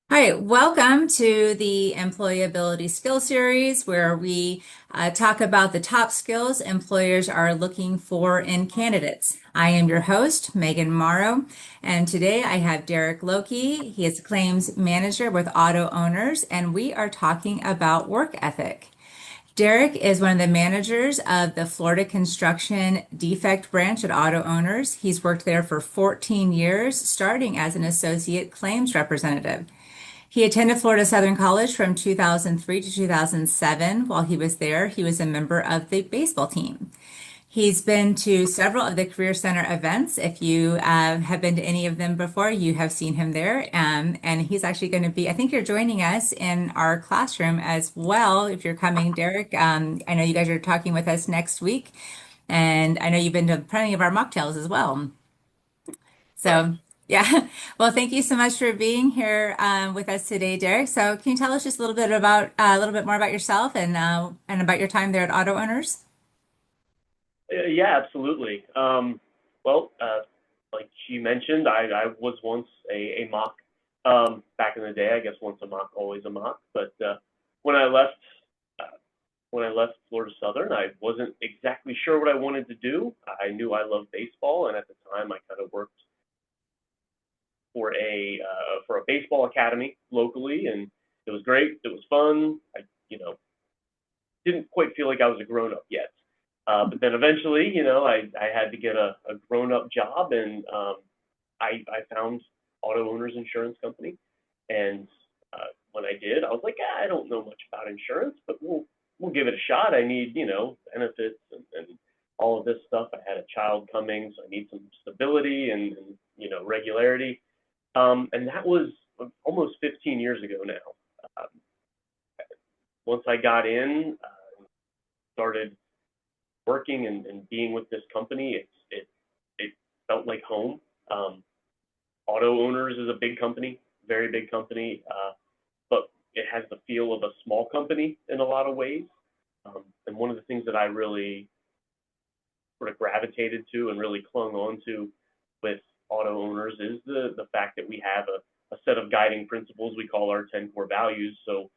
Hi, welcome to the Employability Skill Series, where we talk about the top skills employers are looking for in candidates. I am your host, Megan Morrow, and today I have Derek Loki. He is a claims manager with Auto Owners, and we are talking about work ethic. Derek is one of the managers of the Florida Construction Defect Branch at Auto Owners. He's worked there for 14 years, starting as an associate claims representative. He attended Florida Southern College from 2003 to 2007. While he was there, he was a member of the baseball team. He's been to several of the Career Center events. If you have been to any of them before, you have seen him there. And he's actually going to be, I think you're joining us in our classroom as well. If you're coming, Derek, I know you guys are talking with us next week. And I know you've been to plenty of our mocktails as well. Correct. So, yeah. Well, thank you so much for being here with us today, Derek. So, can you tell us just a little bit about a little bit more about yourself and about your time there at Auto Owners? Yeah, absolutely. Well, like you mentioned, I was once a mock back in the day. I guess once a mock, always a mock. But when I left, uh, when I left Florida Southern, I wasn't exactly sure what I wanted to do. I knew I loved baseball, and at the time, I kind of worked for a baseball academy locally, and it was great. It was fun. I didn't quite feel like I was a grown up yet. But then eventually, I had to get a grown up job, and I found Auto Owners Insurance Company. And when I did, I was like, I don't know much about insurance, but we'll give it a shot. I need benefits and all of this stuff. I had a child coming, so I need some stability and regularity. And that was almost 15 years ago now. Um, Once I got in, started working and being with this company, it felt like home. Um, Auto Owners is a big company, very big company, but it has the feel of a small company in a lot of ways. And one of the things that I really sort of gravitated to and really clung on to with Auto Owners is the fact that we have a set of guiding principles we call our 10 core values. So,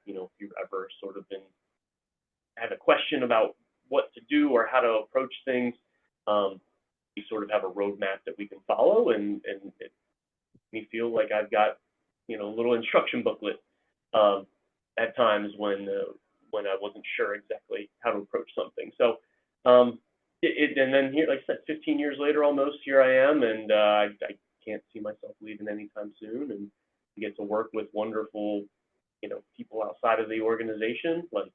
if you've ever sort of been have a question about what to do or how to approach things, um, we sort of have a roadmap that we can follow, and it makes me feel like I've got a little instruction booklet um, at times when I wasn't sure exactly how to approach something. So and then here, like I said, 15 years later, almost here I am, and I can't see myself leaving anytime soon, and get to work with wonderful people outside of the organization, like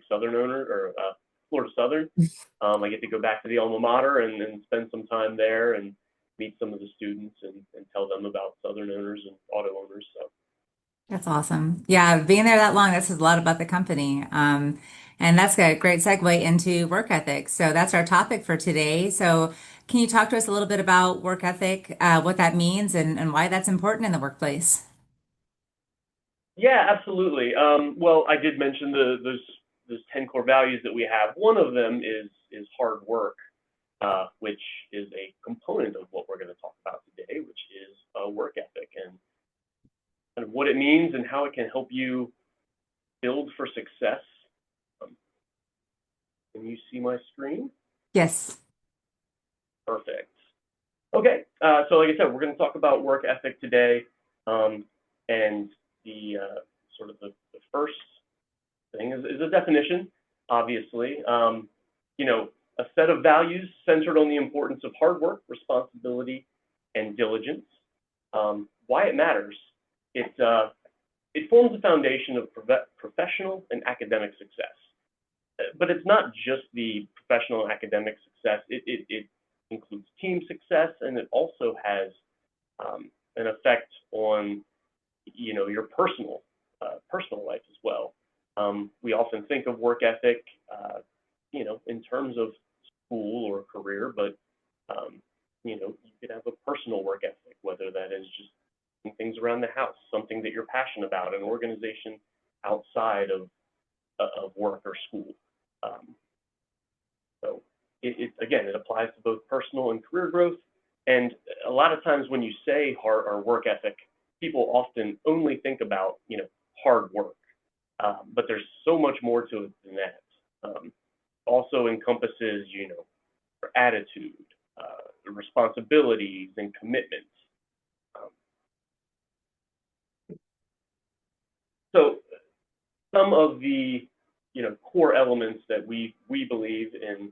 Southern owner or Florida Southern. I get to go back to the alma mater and spend some time there and meet some of the students and tell them about Southern owners and auto owners. So That's awesome. Yeah, being there that long, that says a lot about the company. And that's a great segue into work ethic. So that's our topic for today. So can you talk to us a little bit about work ethic, what that means and why that's important in the workplace? yeah, absolutely. Well, I did mention those 10 core values that we have. One of them is hard work, which is a component of what we're going to talk about today, which is work ethic and kind of what it means and how it can help you build for success. Um, can you see my screen? Yes. Perfect. Okay, so like I said, we're going to talk about work ethic today, and the sort of the first thing is a definition, obviously. A set of values centered on the importance of hard work, responsibility, and diligence. Why it matters. It forms the foundation of professional and academic success. But it's not just the professional and academic success. It includes team success, and it also has an effect on your personal life as well. We often think of work ethic, in terms of school or career, but you could have a personal work ethic, whether that is just things around the house, something that you're passionate about, an organization outside of work or school. Um, so again, it applies to both personal and career growth. And a lot of times when you say hard or work ethic, people often only think about, hard work, but there's so much more to it than that. Also encompasses, attitude, responsibilities, and commitments. Um, so some of the, core elements that we believe in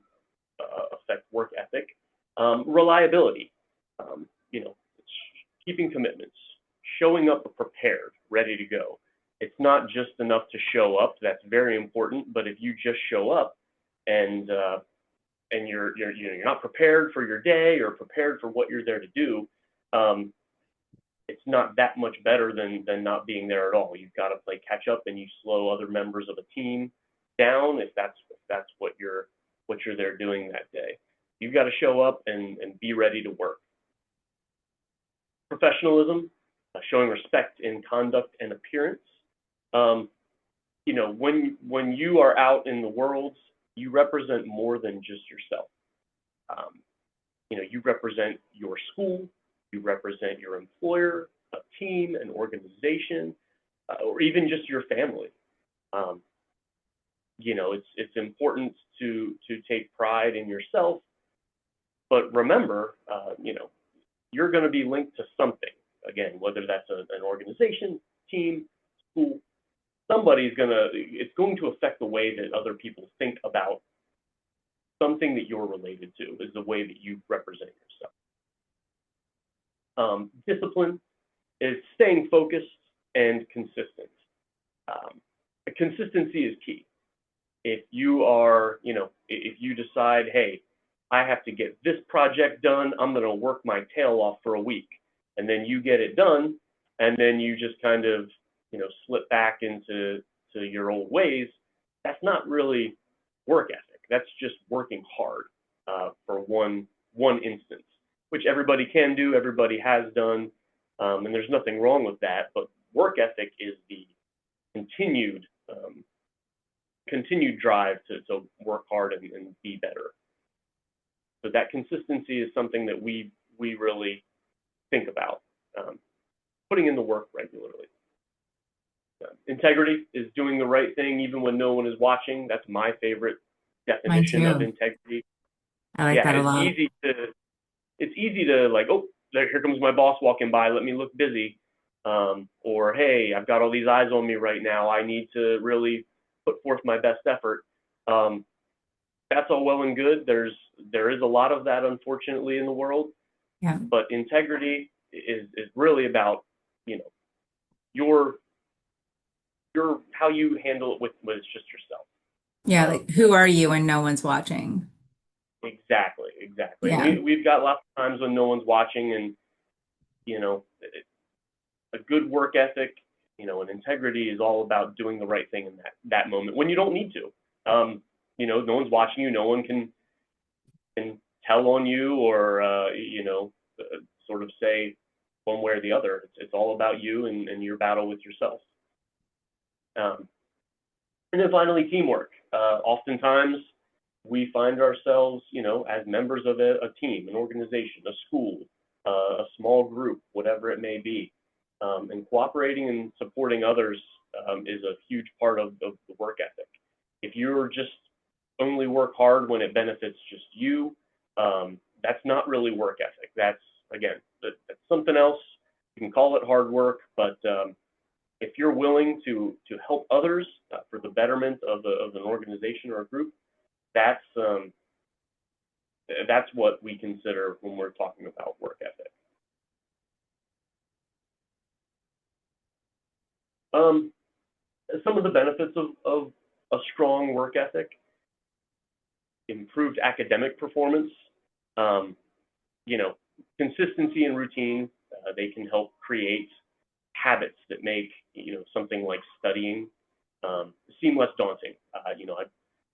affect work ethic. Reliability, um, you know, keeping commitments, showing up prepared, ready to go. It's not just enough to show up. That's very important. But if you just show up and you're not prepared for your day or prepared for what you're there to do, um, it's not that much better than not being there at all. You've got to play catch up, and you slow other members of a team down if that's what you're there doing that day. You've got to show up and be ready to work. Professionalism, showing respect in conduct and appearance. Um, when you are out in the world, you represent more than just yourself. Um, you represent your school, you represent your employer, a team, an organization, or even just your family. Um, it's important to take pride in yourself, but remember, you're going to be linked to something. Again, whether that's an organization, team, school, it's going to affect the way that other people think about something that you're related to, is the way that you represent yourself. Discipline is staying focused and consistent. Um, Consistency is key. If you are, if you decide, hey, I have to get this project done, I'm going to work my tail off for a week, and then you get it done, and then you just kind of, slip back into your old ways, that's not really work ethic. That's just working hard for one instance, which everybody can do, everybody has done, and there's nothing wrong with that. But work ethic is the continued drive to work hard and be better. So that consistency is something that we really think about, putting in the work regularly. Integrity is doing the right thing even when no one is watching. That's my favorite Mine definition of too. integrity. I like Yeah, that a it's lot. easy to like, oh, here comes my boss walking by. Let me look busy. Or hey, I've got all these eyes on me right now. I need to really put forth my best effort. Um, that's all well and good. There is a lot of that, unfortunately, in the world. Yeah. But integrity is really about, your how you handle it with just yourself. Yeah. Um, Like, who are you when no one's watching? exactly. And Yeah. we've got lots of times when no one's watching, and you know, a good work ethic, and integrity is all about doing the right thing in that moment when you don't need to. No one's watching you. No one can tell on you or sort of say one way or the other. It's all about you and your battle with yourself. Um, and then finally, teamwork. Oftentimes, we find ourselves, as members of a team, an organization, a school, a small group, whatever it may be. And cooperating and supporting others is a huge part of the work ethic. If you're just only work hard when it benefits just you, that's not really work ethic. That's something else. You can call it hard work, but if you're willing to help others for the betterment of an organization or a group, that's what we consider when we're talking about work ethic. Um, some of the benefits of a strong work ethic: improved academic performance, um, you know, consistency and routine. They can help create habits that make something like studying seem less daunting.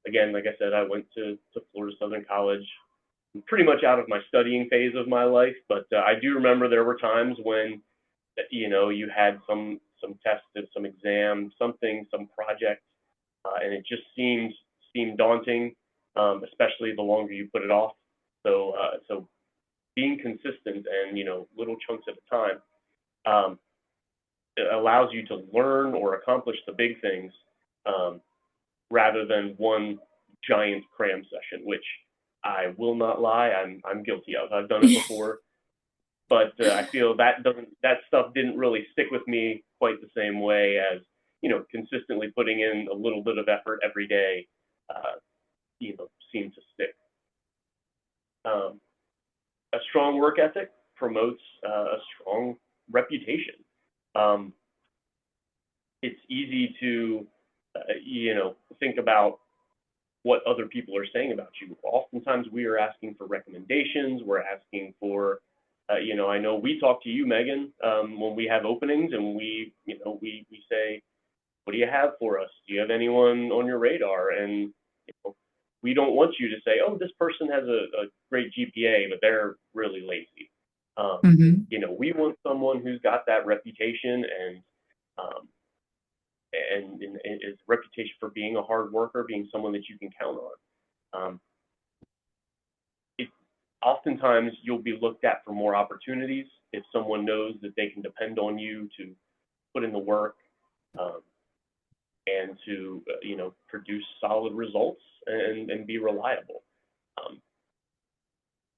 Again, like I said, I went to Florida Southern College. I'm pretty much out of my studying phase of my life, but I do remember there were times when you had some test, some exam, some project, and it just seemed daunting, especially the longer you put it off. So being consistent and little chunks at a time, um, it allows you to learn or accomplish the big things, um, rather than one giant cram session, which I will not lie, I'm guilty of. I've done it before, but I feel that stuff didn't really stick with me quite the same way as consistently putting in a little bit of effort every day. Uh, seemed to stick. Um, a strong work ethic promotes a strong reputation. Um, it's easy to think about what other people are saying about you. Oftentimes we are asking for recommendations. We're asking for, I know we talk to you, Megan, when we have openings, and we say, what do you have for us? Do you have anyone on your radar? And we don't want you to say, oh, this person has a great GPA, but they're really lazy. Hmm. We want someone who's got that reputation um, and is reputation for being a hard worker, being someone that you can count on. Um, it, Oftentimes you'll be looked at for more opportunities if someone knows that they can depend on you to put in the work, um, and to produce solid results and be reliable. Um,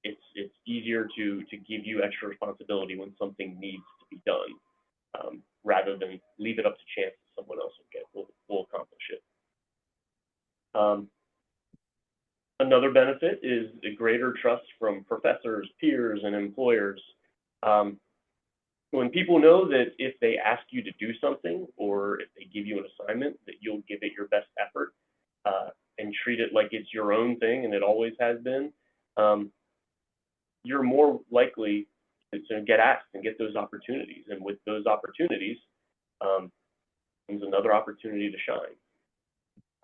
it's easier to give you extra responsibility when something needs to be done, rather than leave it up to chance that someone else will accomplish it. Um, Another benefit is a greater trust from professors, peers, and employers. Um, when people know that if they ask you to do something or if they give you an assignment, that you'll give it your best effort, and treat it like it's your own thing and it always has been, um, you're more likely to get asked and get those opportunities. And with those opportunities, um, comes another opportunity to shine.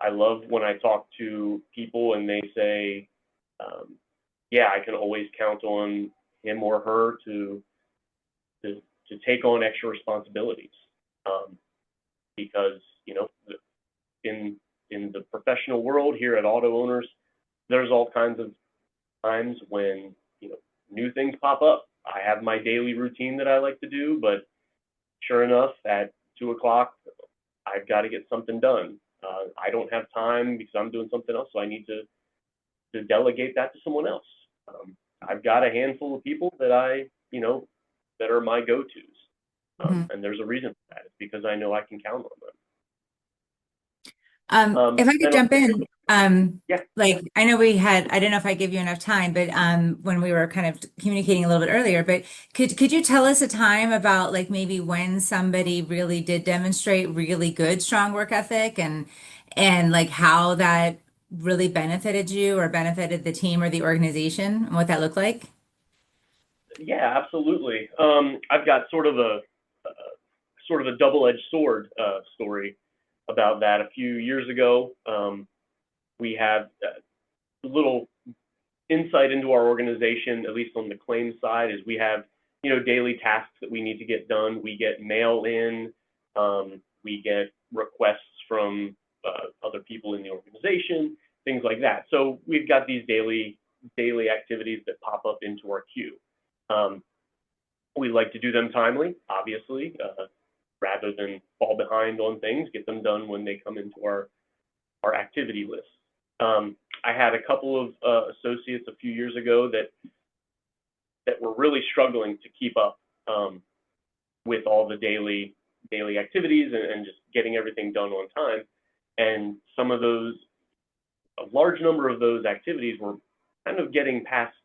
I love when I talk to people and they say, um, yeah, I can always count on him or her to take on extra responsibilities, um, because in in the professional world here at Auto Owners, there's all kinds of times when new things pop up. I have my daily routine that I like to do, but sure enough, at 2 o'clock, I've got to get something done. I don't have time because I'm doing something else, so I need to delegate that to someone else. I've got a handful of people that that are my go-tos, Hmm. and there's a reason for that. It's because I know I can count on them. If I could And jump in, yeah, like I know I don't know if I give you enough time, but when we were kind of communicating a little bit earlier, but could you tell us a time about like maybe when somebody really did demonstrate really good, strong work ethic and like how that really benefited you or benefited the team or the organization and what that looked like? yeah, absolutely. I've got sort of a double-edged sword story about that. A few years ago, we had a little insight into our organization, at least on the claims side, is we have daily tasks that we need to get done. We get mail in, we get requests from other people in the organization, things like that. So we've got these daily activities that pop up into our queue. Um, we like to do them timely, obviously, rather than fall behind on things. Get them done when they come into our activity list. I had a couple of associates a few years ago that were really struggling to keep up, with all the daily activities and just getting everything done on time. And a large number of those activities were kind of getting past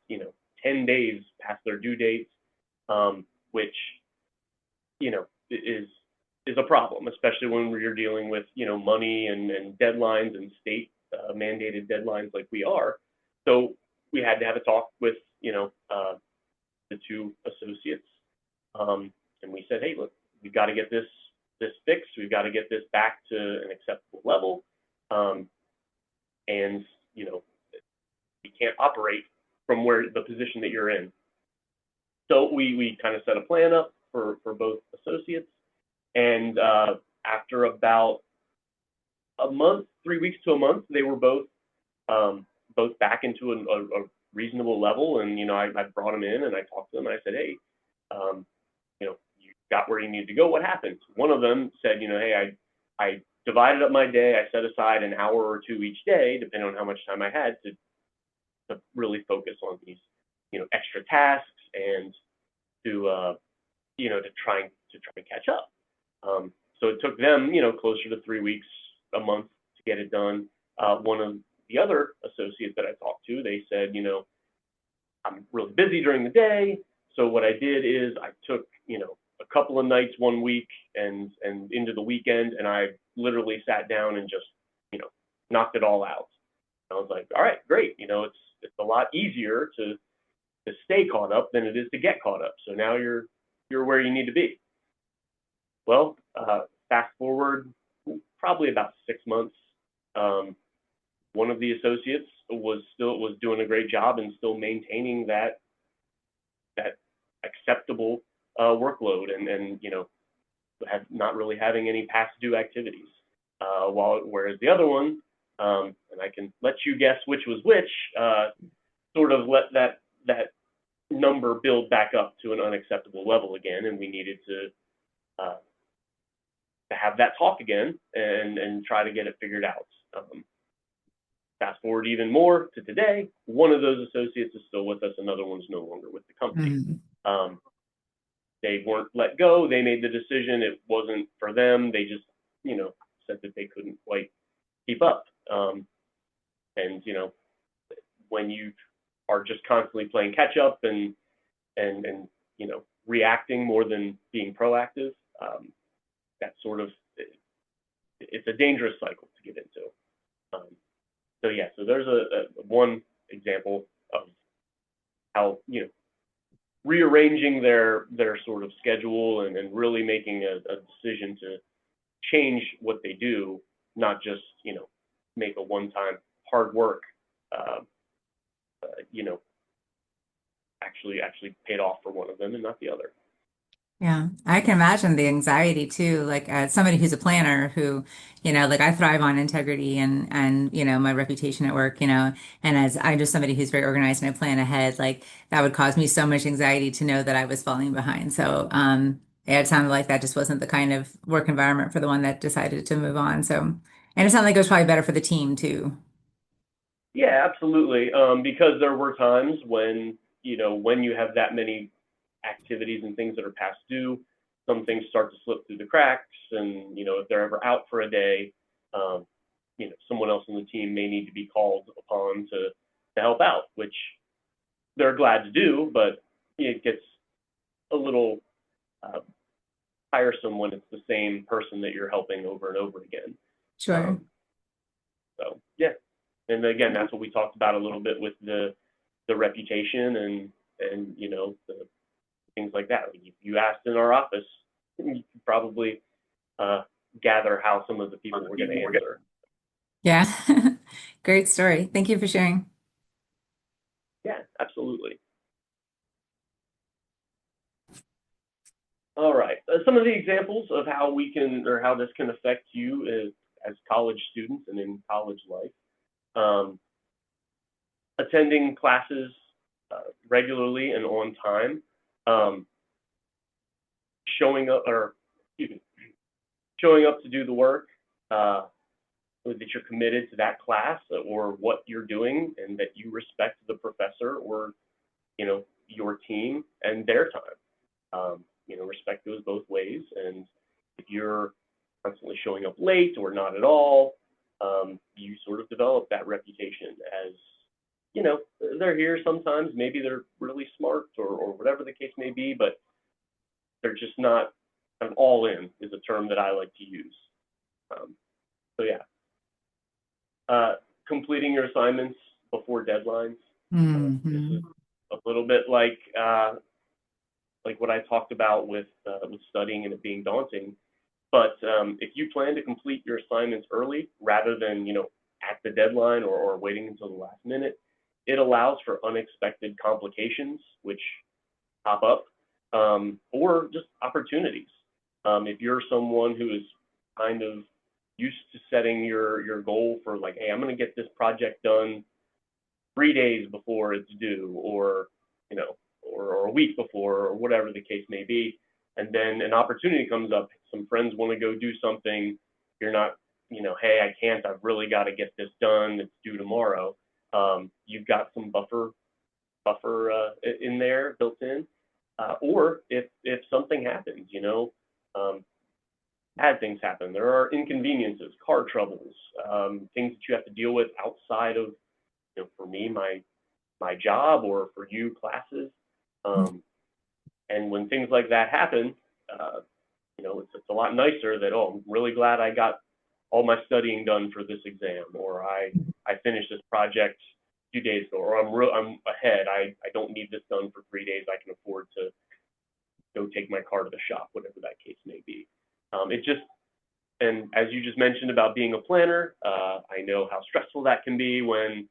10 days past their due dates, which is a problem, especially when you're dealing with money and deadlines and state mandated deadlines like we are. So we had to have a talk with the two associates, and we said, hey, look, we've got to get this fixed. We've got to get this back to an acceptable level, um, and we can't operate from where the position that you're in. So we kind of set a plan up for both associates, and after about a month, 3 weeks to a month, they were both back into a reasonable level. And I brought them in and I talked to them and I said, hey, you got where you need to go. What happened? One of them said, hey, I divided up my day. I set aside an hour or two each day, depending on how much time I had to really focus on these, extra tasks and to, to try and catch up. So it took them, closer to 3 weeks, a month to get it done. One of the other associates that I talked to, they said, I'm really busy during the day. So what I did is I took, a couple of nights one week and into the weekend, and I literally sat down and just, knocked it all out. And I was like, all right, great. It's a lot easier to stay caught up than it is to get caught up. So now you're where you need to be. Well, fast forward probably about 6 months. One of the associates was doing a great job and still maintaining that acceptable workload and have not really having any past due activities. Whereas the other one, and I can let you guess which was which, sort of let that number build back up to an unacceptable level again, and we needed to have that talk again and try to get it figured out. Fast forward even more to today, one of those associates is still with us, another one's no longer with the company. Mm-hmm. They weren't let go. They made the decision. It wasn't for them. They just, said that they couldn't quite keep up. And, when you are just constantly playing catch up and reacting more than being proactive, that sort of, it's a dangerous cycle to get into. So there's a one example of how, rearranging their sort of schedule and really making a decision to change what they do, not just, make a one-time hard work, actually paid off for one of them and not the other. Yeah, I can imagine the anxiety too. Like as somebody who's a planner who, like I thrive on integrity and my reputation at work, and as I'm just somebody who's very organized and I plan ahead, like that would cause me so much anxiety to know that I was falling behind. So, yeah, it sounded like that just wasn't the kind of work environment for the one that decided to move on. So, and it sounded like it was probably better for the team too. Yeah, absolutely. Because there were times when you have that many activities and things that are past due, some things start to slip through the cracks, and if they're ever out for a day, um, someone else on the team may need to be called upon to help out, which they're glad to do, but it gets a little uh, tiresome when it's the same person that you're helping over and over again. Sure. Um, so yeah, and again, that's what we talked about a little bit with the reputation and the things like that. If you asked in our office, you could probably uh, gather how some of the people were going to answer. Yeah. Great story. Thank you for sharing. Yeah, absolutely. All right. Some of the examples of how we can, or how this can affect you as college students and in college life. Um, Attending classes regularly and on time. Um, Showing up, or excuse me, showing up to do the work. That you're committed to that class or what you're doing, and that you respect the professor or your team and their time. Respect goes both ways, and if you're constantly showing up late or not at all, you sort of develop that reputation as they're here sometimes. Maybe they're really smart or whatever the case may be, but they're just not kind of all in is a term that I like to use. So yeah, completing your assignments before deadlines. This is Hmm. a little bit like what I talked about with studying and it being daunting. But if you plan to complete your assignments early rather than at the deadline or waiting until the last minute, it allows for unexpected complications which pop up, or just opportunities. If you're someone who is kind of used to setting your goal for like, hey, I'm going to get this project done 3 days before it's due, or or a week before, or whatever the case may be, And then an opportunity comes up, some friends want to go do something, you're not, hey, I can't, I've really got to get this done, it's due tomorrow. You've got some buffer in there built in. Or if something happens, um, bad things happen. There are inconveniences, car troubles, things that you have to deal with outside of, for me, my job, or for you, classes. And when things like that happen, uh, it's a lot nicer that, oh, I'm really glad I got all my studying done for this exam, or I finished this project a few days ago, or I'm ahead. I don't need this done for 3 days. I can afford to go take my car to the shop, whatever that case may be. It just, and as you just mentioned about being a planner, I know how stressful that can be when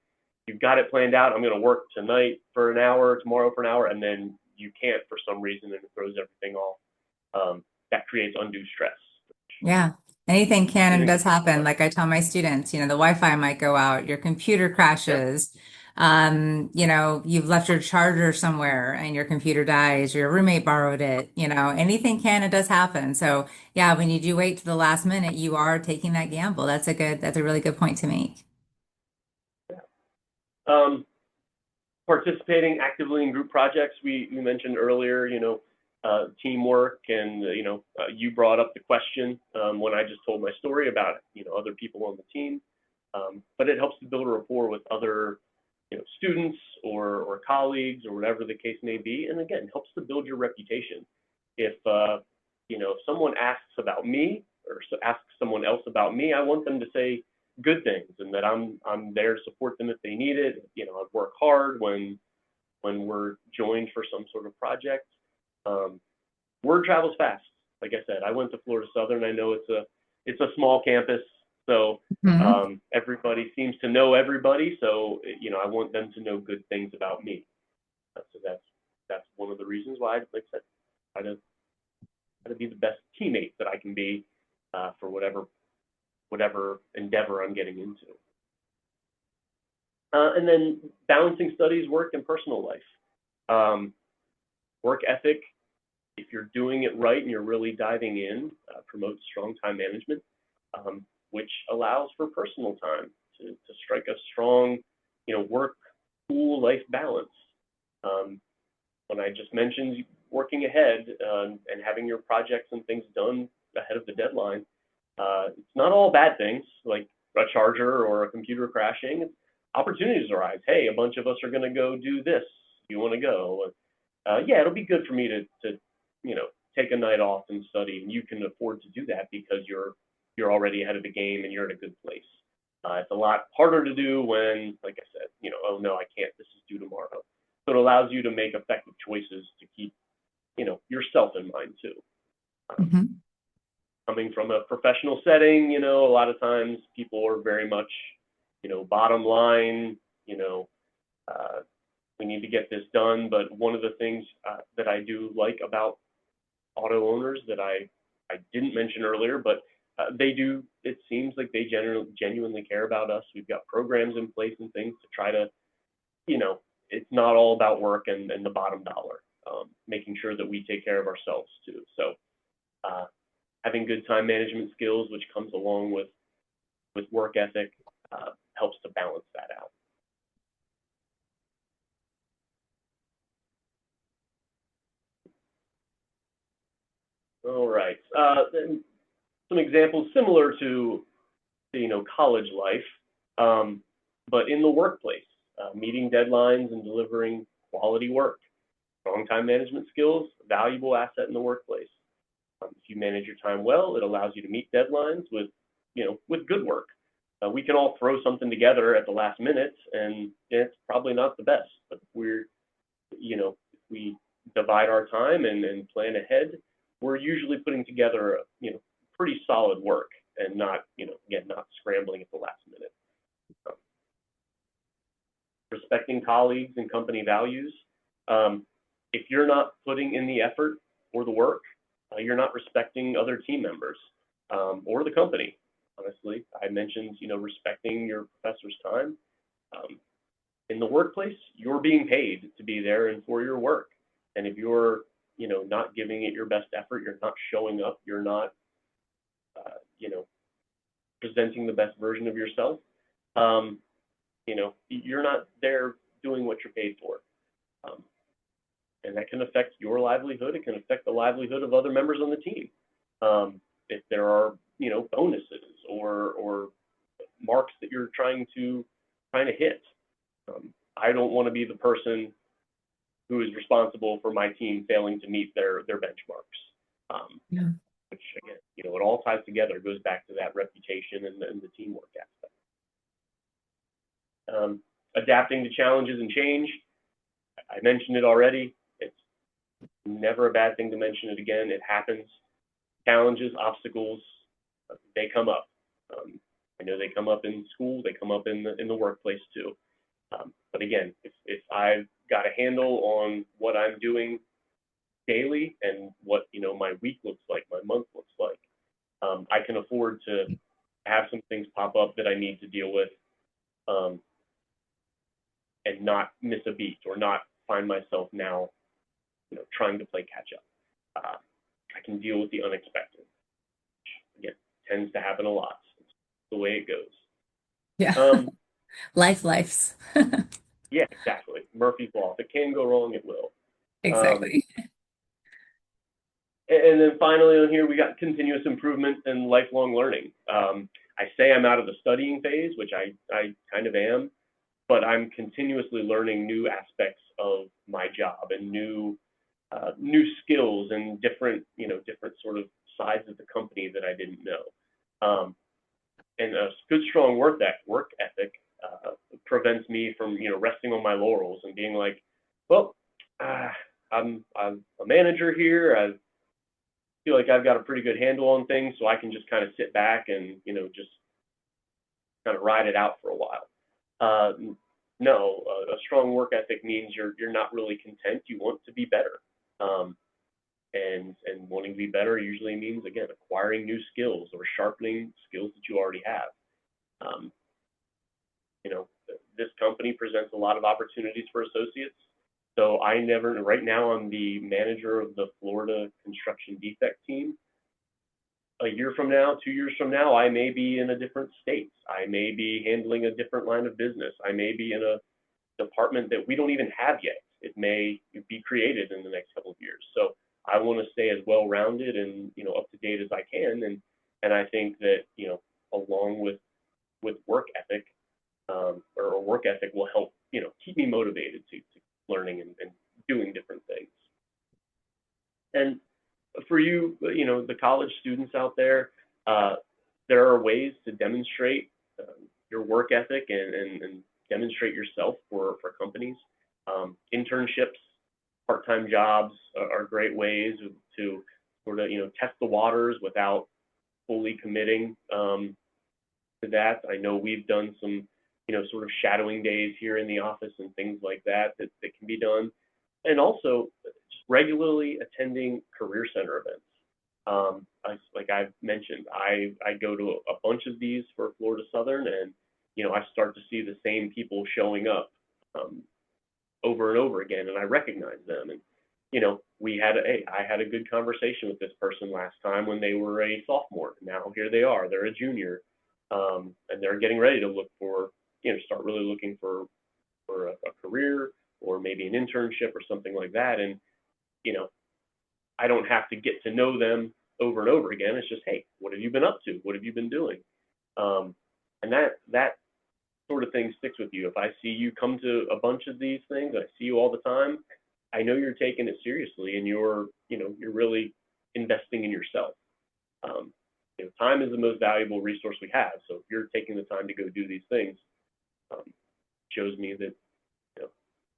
you've got it planned out. I'm going to work tonight for an hour, tomorrow for an hour, and then you can't for some reason, and it throws everything off. That creates undue stress. Yeah. Anything can and Isn't does good for happen. anybody. Like I tell my students, the Wi-Fi might go out, your computer Yep. crashes, you've left your charger somewhere and your computer dies, your roommate borrowed it, anything can and does happen. So yeah, when you do wait to the last minute, you are taking that gamble. That's a really good point to make. Um, Participating actively in group projects, we mentioned earlier, teamwork, and you brought up the question when I just told my story about other people on the team, but it helps to build a rapport with other students or colleagues or whatever the case may be, and again, helps to build your reputation. If someone asks about me, or asks someone else about me, I want them to say good things, and that I'm there to support them if they need it. I work hard when we're joined for some sort of project. Um, Word travels fast. Like I said, I went to Florida Southern. I know it's a small campus, so Mhm. everybody seems to know everybody. So I want them to know good things about me. So that's one of the reasons why, like I said, try to be the best teammate that I can be for whatever endeavor I'm getting into. And then balancing studies, work, and personal life. Um, Work ethic, if you're doing it right and you're really diving in, promotes strong time management, which allows for personal time to strike a strong, work school life balance. Um, when I just mentioned working ahead and having your projects and things done ahead of the deadline, it's not all bad things like a charger or a computer crashing. Opportunities arise. Hey, a bunch of us are going to go do this. You want to go? Yeah, it'll be good for me to take a night off and study, and you can afford to do that because you're already ahead of the game and you're in a good place. It's a lot harder to do when, like I said, oh no, I can't. This is due tomorrow. So it allows you to make effective choices to keep yourself in mind too. Um, Mhm. Coming from a professional setting, a lot of times people are very much, bottom line, uh, we need to get this done. But one of the things that I do like about auto owners that I didn't mention earlier, but they do, it seems like they genuinely care about us. We've got programs in place and things to try to, it's not all about work and the bottom dollar, making sure that we take care of ourselves too. So uh, having good time management skills, which comes along with work ethic, helps to balance that out. All right. Then some examples similar to college life, um, but in the workplace, meeting deadlines and delivering quality work. Strong time management skills, a valuable asset in the workplace. If you manage your time well, it allows you to meet deadlines with good work. We can all throw something together at the last minute, and it's probably not the best. But if we divide our time and plan ahead, we're usually putting together, pretty solid work, and not, again, not scrambling at the last minute. Um, Respecting colleagues and company values. Um, if you're not putting in the effort or the work, you're not respecting other team members or the company. Honestly, I mentioned, respecting your professor's time. Um, in the workplace, you're being paid to be there and for your work. And if you're, not giving it your best effort, you're not showing up, you're not, you know, presenting the best version of yourself, um, you're not there doing what you're paid for. Um, and that can affect your livelihood. It can affect the livelihood of other members on the team. If there are, bonuses or marks that you're trying to hit. I don't want to be the person who is responsible for my team failing to meet their benchmarks. Um, Yeah. which again, it all ties together. It goes back to that reputation and the teamwork aspect. Adapting to challenges and change. I mentioned it already. It's never a bad thing to mention it again. It happens. Challenges, obstacles, they come up. I know they come up in school. They come up in the workplace too. But again, if I've got a handle on what I'm doing daily and what my week looks like, my month looks like, I can afford to have some things pop up that I need to deal with, um, and not miss a beat or not find myself now, trying to play catch up. I can deal with the unexpected. Again, tends to happen a lot. It's the way it goes. Yeah. Um, Lives. yeah, exactly. Murphy's Law. If it can go wrong, it will. Um, Exactly. and then finally on here, we got continuous improvement and lifelong learning. I say I'm out of the studying phase, which I kind of am, but I'm continuously learning new aspects of my job and new skills and different sort of sides of the company that I didn't know. And a good, strong work ethic prevents me from resting on my laurels and being like, well, uh, I'm a manager here. I feel like I've got a pretty good handle on things, so I can just kind of sit back and just kind of ride it out for a while. Uh, no, a strong work ethic means you're not really content. You want to be better. Um, and wanting to be better usually means again acquiring new skills or sharpening skills that you already have. Um, you know, this company presents a lot of opportunities for associates. So I never, right now, I'm the manager of the Florida construction defect team. A year from now, 2 years from now, I may be in a different state. I may be handling a different line of business. I may be in a department that we don't even have yet. It may be created in the next couple of years. So I want to stay as well rounded and up to date as I can. And I think that along with work ethic, or work ethic will help keep me motivated to learning and doing different things. And for you, the college students out there, uh, there are ways to demonstrate your work ethic and demonstrate yourself for companies. Internships, part-time jobs are great ways to sort of test the waters without fully committing to that. I know we've done some sort of shadowing days here in the office and things like that can be done, and also just regularly attending career center events. Like I've mentioned, I go to a bunch of these for Florida Southern, and I start to see the same people showing up over and over again, and I recognize them. And I had a good conversation with this person last time when they were a sophomore. Now here they are, they're a junior, and they're getting ready to look for start really looking for a career or maybe an internship or something like that. And you know I don't have to get to know them over and over again. It's just, hey, what have you been up to? What have you been doing? And that sort of thing sticks with you. If I see you come to a bunch of these things, I see you all the time, I know you're taking it seriously and you're really investing in yourself. Um, time is the most valuable resource we have. So if you're taking the time to go do these things, um, shows me that,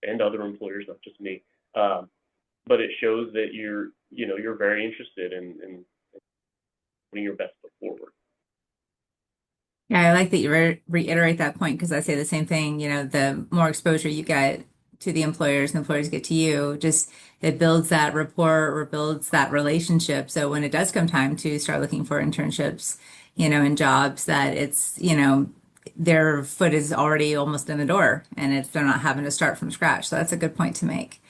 and other employers, not just me, but it shows that you're very interested in putting your best foot forward. Yeah, I like that you reiterate that point because I say the same thing. The more exposure you get to the employers, the employers get to you, just it builds that rapport or builds that relationship. So when it does come time to start looking for internships, and jobs, that it's, their foot is already almost in the door and they're not having to start from scratch. So that's a good point to make.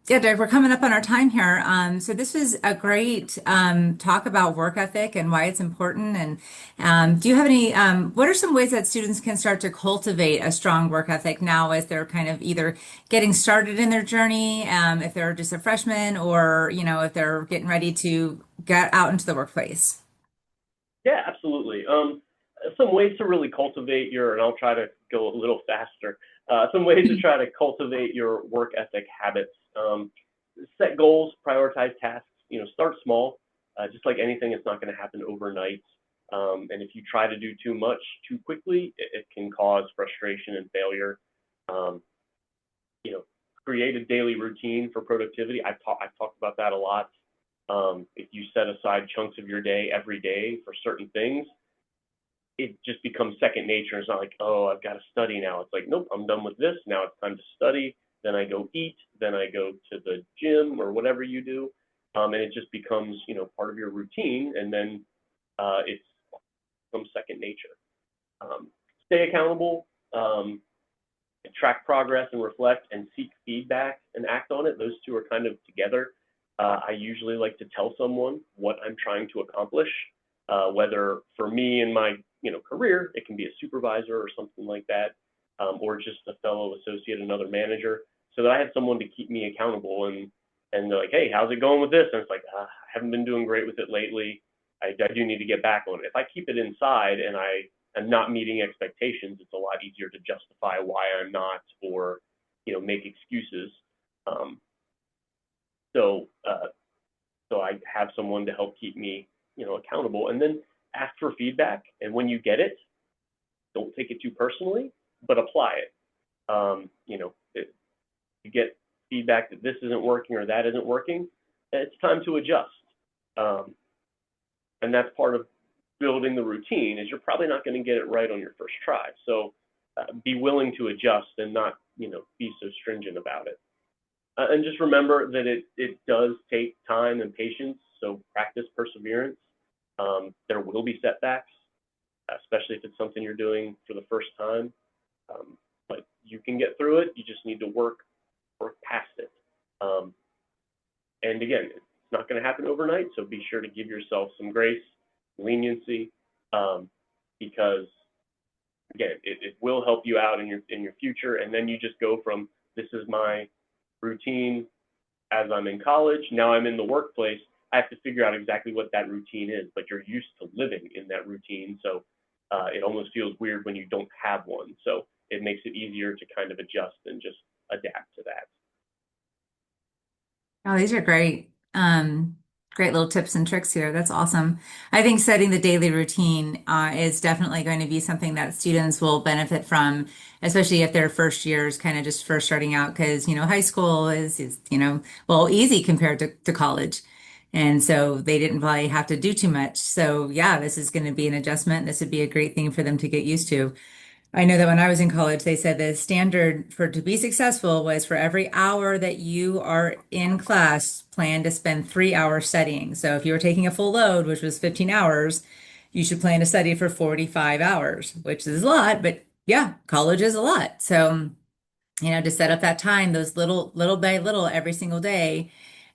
Yeah, Derek, we're coming up on our time here. So this was a great talk about work ethic and why it's important. And do you have any, what are some ways that students can start to cultivate a strong work ethic now as they're kind of either getting started in their journey, if they're just a freshman, or, if they're getting ready to get out into the workplace? Yeah, absolutely. Some ways to really cultivate your, and I'll try to go a little faster. Some ways to try to cultivate your work ethic habits. Set goals, prioritize tasks. Start small. Just like anything, it's not going to happen overnight. And if you try to do too much too quickly, it can cause frustration and failure. Um, you know, Create a daily routine for productivity. I've talked about that a lot. If you set aside chunks of your day every day for certain things, it just becomes second nature. It's not like, oh, I've got to study now. It's like, nope, I'm done with this. Now it's time to study. Then I go eat. Then I go to the gym or whatever you do. And it just becomes, part of your routine. And then it's becomes second nature. Stay accountable, track progress and reflect and seek feedback and act on it. Those two are kind of together. I usually like to tell someone what I'm trying to accomplish, whether for me in my career, it can be a supervisor or something like that, or just a fellow associate, another manager, so that I have someone to keep me accountable. And they're like, hey, how's it going with this? And it's like, I haven't been doing great with it lately. I do need to get back on it. If I keep it inside and I am not meeting expectations, it's a lot easier to justify why I'm not, or make excuses. Um, so so I have someone to help keep me accountable, and then ask for feedback. And when you get it, don't take it too personally, but apply it. You get feedback that this isn't working or that isn't working, it's time to adjust. Um, and that's part of building the routine, is you're probably not going to get it right on your first try. So be willing to adjust and not be so stringent about it. And just remember that it does take time and patience. So practice perseverance. There will be setbacks, especially if it's something you're doing for the first time. But you can get through it. You just need to work past it. Um, and again, it's not going to happen overnight. So be sure to give yourself some grace, leniency, because again, it will help you out in your future. And then you just go from, this is my routine as I'm in college. Now I'm in the workplace. I have to figure out exactly what that routine is, but you're used to living in that routine. So it almost feels weird when you don't have one. So it makes it easier to kind of adjust and just adapt to that. Oh, these are great. Great little tips and tricks here. That's awesome. I think setting the daily routine is definitely going to be something that students will benefit from, especially if their first year is kind of just first starting out, because, high school is, well, easy compared to college. And so they didn't probably have to do too much. So yeah, this is going to be an adjustment. This would be a great thing for them to get used to. I know that when I was in college, they said the standard for to be successful was for every hour that you are in class, plan to spend 3 hours studying. So if you were taking a full load, which was 15 hours, you should plan to study for 45 hours, which is a lot, but yeah, college is a lot. So to set up that time, those little by little every single day.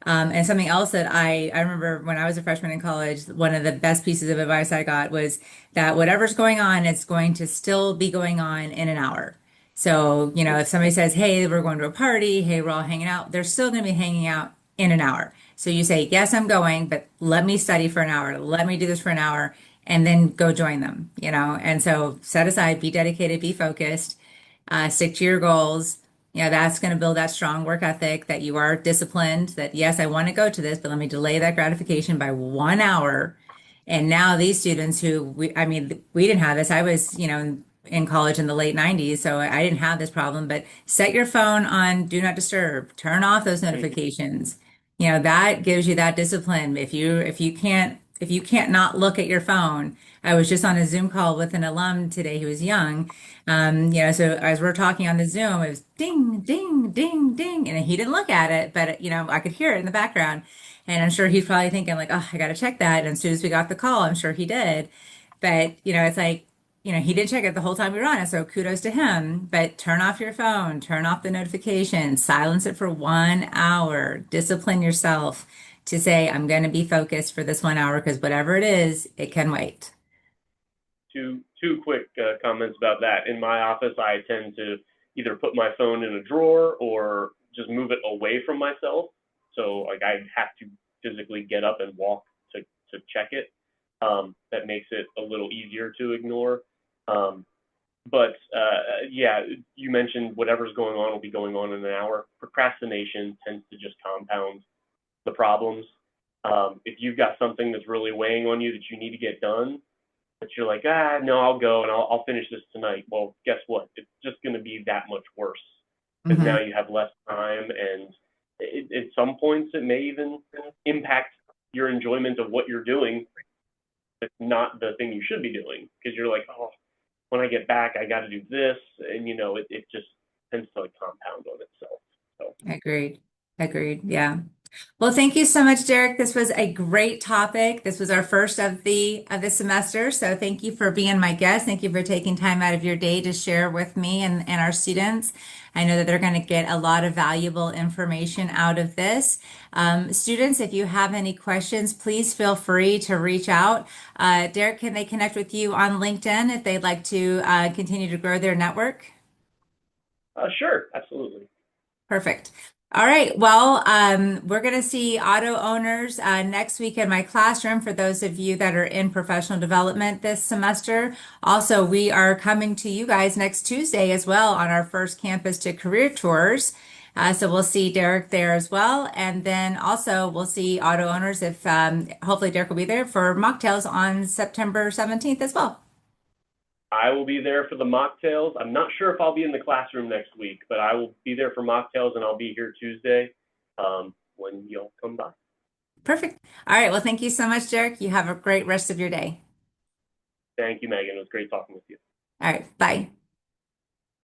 And something else that I remember when I was a freshman in college, one of the best pieces of advice I got was that whatever's going on, it's going to still be going on in an hour. So, if somebody says, hey, we're going to a party, hey, we're all hanging out, they're still going to be hanging out in an hour. So you say, yes, I'm going, but let me study for an hour, let me do this for an hour, and then go join them. And so set aside, be dedicated, be focused, stick to your goals. That's going to build that strong work ethic that you are disciplined, that yes, I want to go to this, but let me delay that gratification by 1 hour. And now these students I mean, we didn't have this. I was, in college in the late 90s, so I didn't have this problem, but set your phone on do not disturb, turn off those notifications. That gives you that discipline. If you can't not look at your phone. I was just on a Zoom call with an alum today who was young. So as we're talking on the Zoom, it was ding, ding, ding, ding. And he didn't look at it, but I could hear it in the background. And I'm sure he's probably thinking like, oh, I got to check that. And as soon as we got the call, I'm sure he did. But it's like, he didn't check it the whole time we were on it, so kudos to him. But turn off your phone, turn off the notifications, silence it for 1 hour, discipline yourself to say, I'm going to be focused for this 1 hour because whatever it is, it can wait. Two quick comments about that. In my office, I tend to either put my phone in a drawer or just move it away from myself. So like I have to physically get up and walk to check it. That makes it a little easier to ignore. Um, but yeah, you mentioned whatever's going on will be going on in an hour. Procrastination tends to just compound the problems. If you've got something that's really weighing on you that you need to get done, but you're like, no, I'll go and I'll finish this tonight. Well, guess what? It's just going to be that much worse because now Hmm. you have less time, and at some points it may even impact your enjoyment of what you're doing. It's not the thing you should be doing because you're like, oh, when I get back, I got to do this, and it just tends to like compound on itself. So Agreed. Agreed. Yeah. Well, thank you so much, Derek. This was a great topic. This was our first of the semester. So thank you for being my guest. Thank you for taking time out of your day to share with me and our students. I know that they're going to get a lot of valuable information out of this. Students, if you have any questions, please feel free to reach out. Derek, can they connect with you on LinkedIn if they'd like to continue to grow their network? sure, absolutely. Perfect. All right. Well, we're going to see auto owners next week in my classroom for those of you that are in professional development this semester. Also, we are coming to you guys next Tuesday as well on our first campus to career tours. So we'll see Derek there as well. And then also we'll see auto owners if hopefully Derek will be there for mocktails on September 17th as well. I will be there for the mocktails. I'm not sure if I'll be in the classroom next week, but I will be there for mocktails and I'll be here Tuesday when y'all come by. Perfect. All right. Well, thank you so much, Derek. You have a great rest of your day. Thank you, Megan. It was great talking with you. All right. Bye.